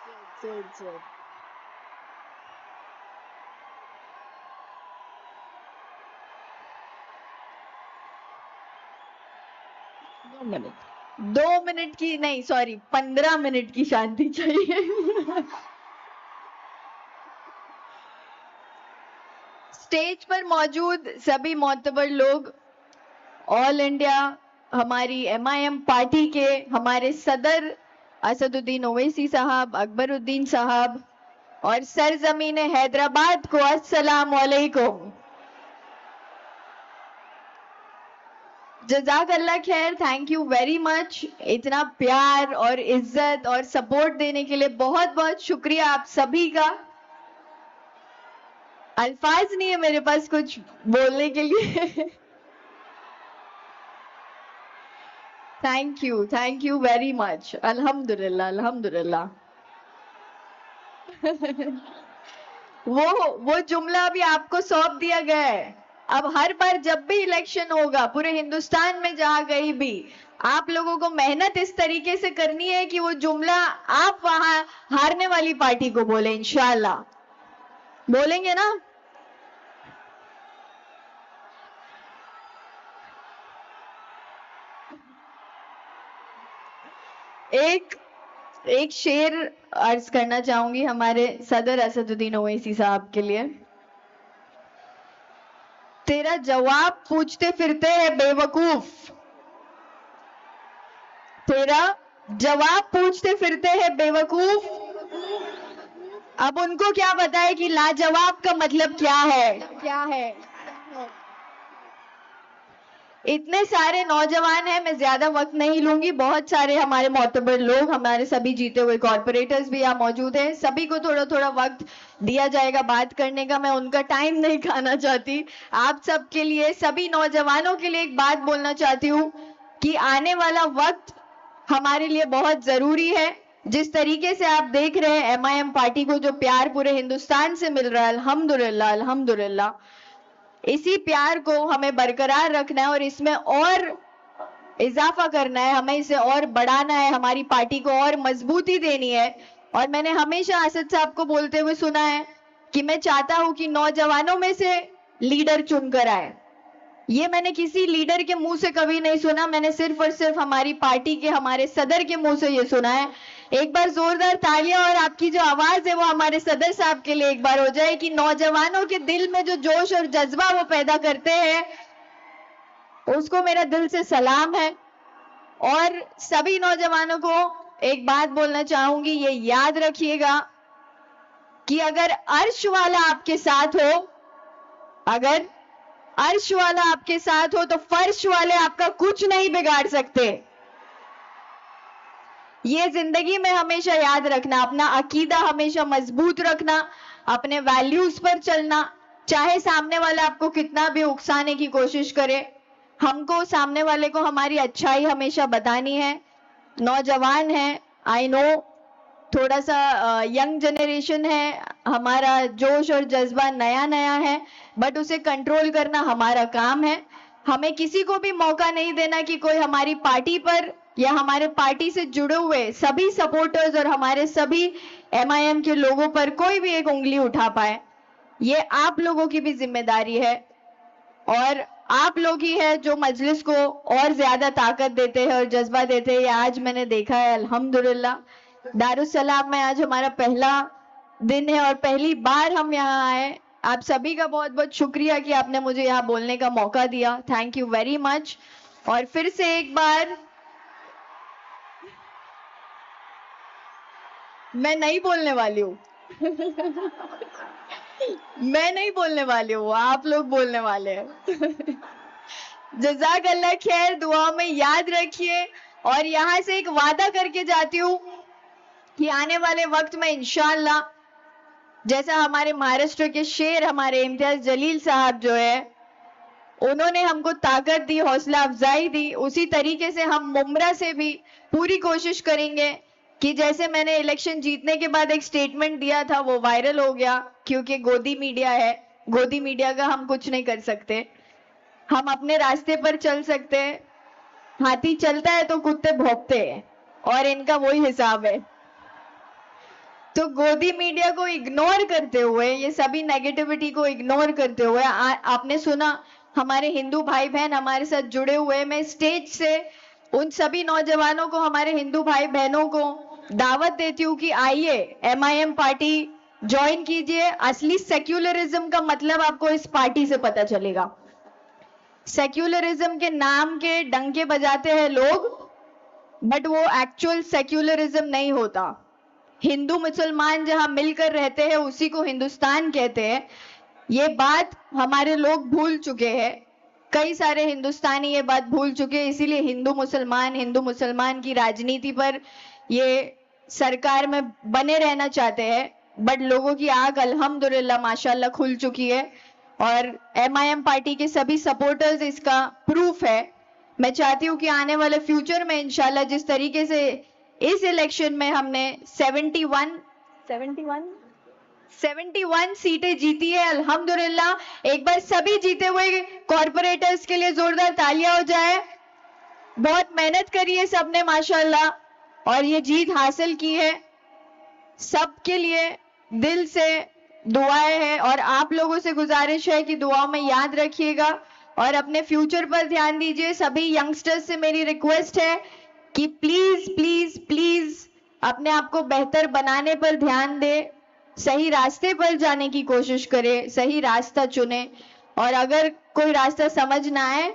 Good. 2 minute 2 minute की नहीं, sorry 15 minute की शांति चाहिए। स्टेज पर मौजूद सभी मोतबर लोग, ऑल इंडिया हमारी MIM पार्टी के हमारे सदर असदुद्दीन ओवैसी साहब, अकबरुद्दीन साहब और सरजमीन हैदराबाद को अस्सलाम वालेकुम। जज़ाकल्लाह खैर, थैंक यू वेरी मच। इतना प्यार और इज्जत और सपोर्ट देने के लिए बहुत बहुत शुक्रिया आप सभी का। अल्फाज नहीं है मेरे पास कुछ बोलने के लिए। Thank you very much. अल्हम्दुलिल्लाह अल्हम्दुलिल्लाह। वो जुमला अभी आपको सौंप दिया गया है। अब हर बार जब भी इलेक्शन होगा पूरे हिंदुस्तान में जहां कहीं भी, आप लोगों को मेहनत इस तरीके से करनी है कि वो जुमला आप वहां हारने वाली पार्टी को बोले, इंशाल्लाह। बोलेंगे ना? एक शेर अर्ज करना चाहूंगी हमारे सदर असदुद्दीन ओवैसी साहब के लिए। तेरा जवाब पूछते फिरते हैं बेवकूफ, तेरा जवाब पूछते फिरते हैं बेवकूफ। अब उनको क्या पता है कि लाजवाब का मतलब क्या है। इतने सारे नौजवान हैं, मैं ज्यादा वक्त नहीं लूंगी। बहुत सारे हमारे मोतबर लोग, हमारे सभी जीते हुए कॉर्पोरेटर्स भी यहाँ मौजूद हैं। सभी को थोड़ा थोड़ा वक्त दिया जाएगा बात करने का, मैं उनका टाइम नहीं खाना चाहती। आप सबके लिए, सभी नौजवानों के लिए एक बात बोलना चाहती हूँ कि आने वाला वक्त हमारे लिए बहुत जरूरी है। जिस तरीके से आप देख रहे हैं MIM पार्टी को जो प्यार पूरे हिंदुस्तान से मिल रहा है, अल्हम्दुलिल्लाह अल्हम्दुलिल्लाह, इसी प्यार को हमें बरकरार रखना है और इसमें और इजाफा करना है, हमें इसे और बढ़ाना है, हमारी पार्टी को और मजबूती देनी है। और मैंने हमेशा असद साहब को बोलते हुए सुना है कि मैं चाहता हूं कि नौजवानों में से लीडर चुनकर आए। ये मैंने किसी लीडर के मुंह से कभी नहीं सुना, मैंने सिर्फ और सिर्फ हमारी पार्टी के, हमारे सदर के मुंह से ये सुना है। एक बार जोरदार तालियां और आपकी जो आवाज है वो हमारे सदर साहब के लिए एक बार हो जाए कि नौजवानों के दिल में जो जोश और जज्बा वो पैदा करते हैं, उसको मेरा दिल से सलाम है। और सभी नौजवानों को एक बात बोलना चाहूंगी, ये याद रखिएगा कि अगर अर्श वाला आपके साथ हो, अगर अर्श वाला आपके साथ हो तो फर्श वाले आपका कुछ नहीं बिगाड़ सकते। ये जिंदगी में हमेशा याद रखना, अपना अकीदा हमेशा मजबूत रखना, अपने वैल्यूज पर चलना। चाहे सामने वाला आपको कितना भी उकसाने की कोशिश करे, हमको सामने वाले को हमारी अच्छाई हमेशा बतानी है। नौजवान है, आई नो थोड़ा सा यंग जनरेशन है, हमारा जोश और जज्बा नया नया है, बट उसे कंट्रोल करना हमारा काम है। हमें किसी को भी मौका नहीं देना कि कोई हमारी पार्टी पर या हमारे पार्टी से जुड़े हुए सभी सपोर्टर्स और हमारे सभी MIM के लोगों पर कोई भी एक उंगली उठा पाए। ये आप लोगों की भी जिम्मेदारी है और आप लोग ही है जो मजलिस को और ज्यादा ताकत देते हैं और जज्बा देते हैं। ये आज मैंने देखा है, अल्हम्दुलिल्लाह। दारुसलाम में आज हमारा पहला दिन है और पहली बार हम यहाँ आए। आप सभी का बहुत बहुत शुक्रिया कि आपने मुझे यहाँ बोलने का मौका दिया। Thank you very much. और फिर से एक बार मैं नहीं बोलने वाली हूँ। मैं नहीं बोलने वाली हूँ, आप लोग बोलने वाले हैं। जज़ाकल्लाह खैर, दुआ में याद रखिए। और यहाँ से एक वादा करके जाती हूँ कि आने वाले वक्त में इंशाअल्लाह, जैसा हमारे महाराष्ट्र के शेर हमारे इम्तियाज जलील साहब जो है, उन्होंने हमको ताकत दी, हौसला अफजाई दी, उसी तरीके से हम मुमरा से भी पूरी कोशिश करेंगे कि जैसे मैंने इलेक्शन जीतने के बाद एक स्टेटमेंट दिया था, वो वायरल हो गया क्योंकि गोदी मीडिया है। गोदी मीडिया का हम कुछ नहीं कर सकते, हम अपने रास्ते पर चल सकते हैं। हाथी चलता है तो कुत्ते भौंकते हैं और इनका वही हिसाब है। तो गोदी मीडिया को इग्नोर करते हुए, ये सभी नेगेटिविटी को इग्नोर करते हुए आपने सुना हमारे हिंदू भाई बहन हमारे साथ जुड़े हुए। मैं स्टेज से उन सभी नौजवानों को, हमारे हिंदू भाई बहनों को दावत देती हूँ कि आइए MIM पार्टी ज्वाइन कीजिए। असली सेक्युलरिज्म का मतलब आपको इस पार्टी से पता चलेगा। सेक्युलरिज्म के नाम के डंके बजाते हैं लोग, बट वो एक्चुअल सेक्युलरिज्म नहीं होता। हिंदू मुसलमान जहां मिलकर रहते हैं उसी को हिंदुस्तान कहते हैं। ये बात हमारे लोग भूल चुके हैं, कई सारे हिंदुस्तानी ये बात भूल चुके हैं। इसीलिए हिंदू मुसलमान की राजनीति पर ये सरकार में बने रहना चाहते हैं। बट लोगों की आंख अल्हम्दुलिल्लाह माशाल्लाह खुल चुकी है और MIM पार्टी के सभी सपोर्टर्स इसका प्रूफ है। मैं चाहती हूँ कि आने वाले फ्यूचर में इंशाल्लाह जिस तरीके से इस इलेक्शन में हमने 71 सीटें जीती है अल्हम्दुलिल्लाह, एक बार सभी जीते हुए कॉर्पोरेटर्स के लिए जोरदार तालियां हो जाए। बहुत मेहनत करी है सबने माशाल्लाह और ये जीत हासिल की है। सबके लिए दिल से दुआएं हैं और आप लोगों से गुजारिश है कि दुआओं में याद रखिएगा और अपने फ्यूचर पर ध्यान दीजिए। सभी यंगस्टर्स से मेरी रिक्वेस्ट है कि प्लीज प्लीज प्लीज अपने आप को बेहतर बनाने पर ध्यान दे, सही रास्ते पर जाने की कोशिश करे, सही रास्ता चुने। और अगर कोई रास्ता समझ ना आए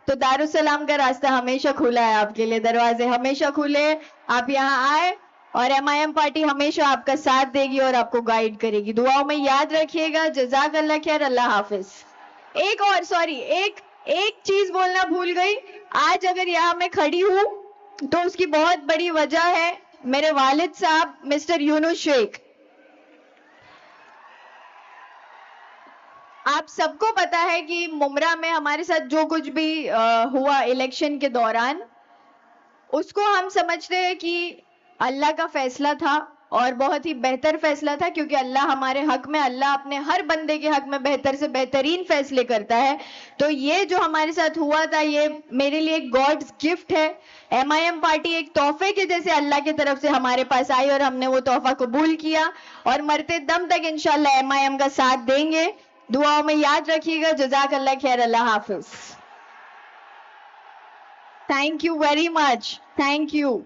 तो दारुसलाम का रास्ता हमेशा खुला है आपके लिए, दरवाजे हमेशा खुले। आप यहाँ आए और MIM पार्टी हमेशा आपका साथ देगी और आपको गाइड करेगी। दुआओं में याद रखिएगा। जज़ाक अल्लाह खैर, अल्लाह हाफिज। एक और एक चीज बोलना भूल गई। आज अगर यहाँ मैं खड़ी हूं तो उसकी बहुत बड़ी वजह है मेरे वालिद साहब मिस्टर यूनुस शेख। आप सबको पता है कि मुमरा में हमारे साथ जो कुछ भी हुआ इलेक्शन के दौरान, उसको हम समझते हैं कि अल्लाह का फैसला था और बहुत ही बेहतर फैसला था, क्योंकि अल्लाह हमारे हक में, अल्लाह अपने हर बंदे के हक में बेहतर से बेहतरीन फैसले करता है। तो ये जो हमारे साथ हुआ था ये मेरे लिए एक गॉड्स गिफ्ट है। MIM पार्टी एक तोहफे के जैसे अल्लाह की तरफ से हमारे पास आई और हमने वो तोहफा कबूल किया और मरते दम तक इंशाल्लाह MIM का साथ देंगे। दुआओं में याद रखिएगा। जज़ाक अल्लाह खैर, अल्लाह हाफिज। Thank you very much. Thank you.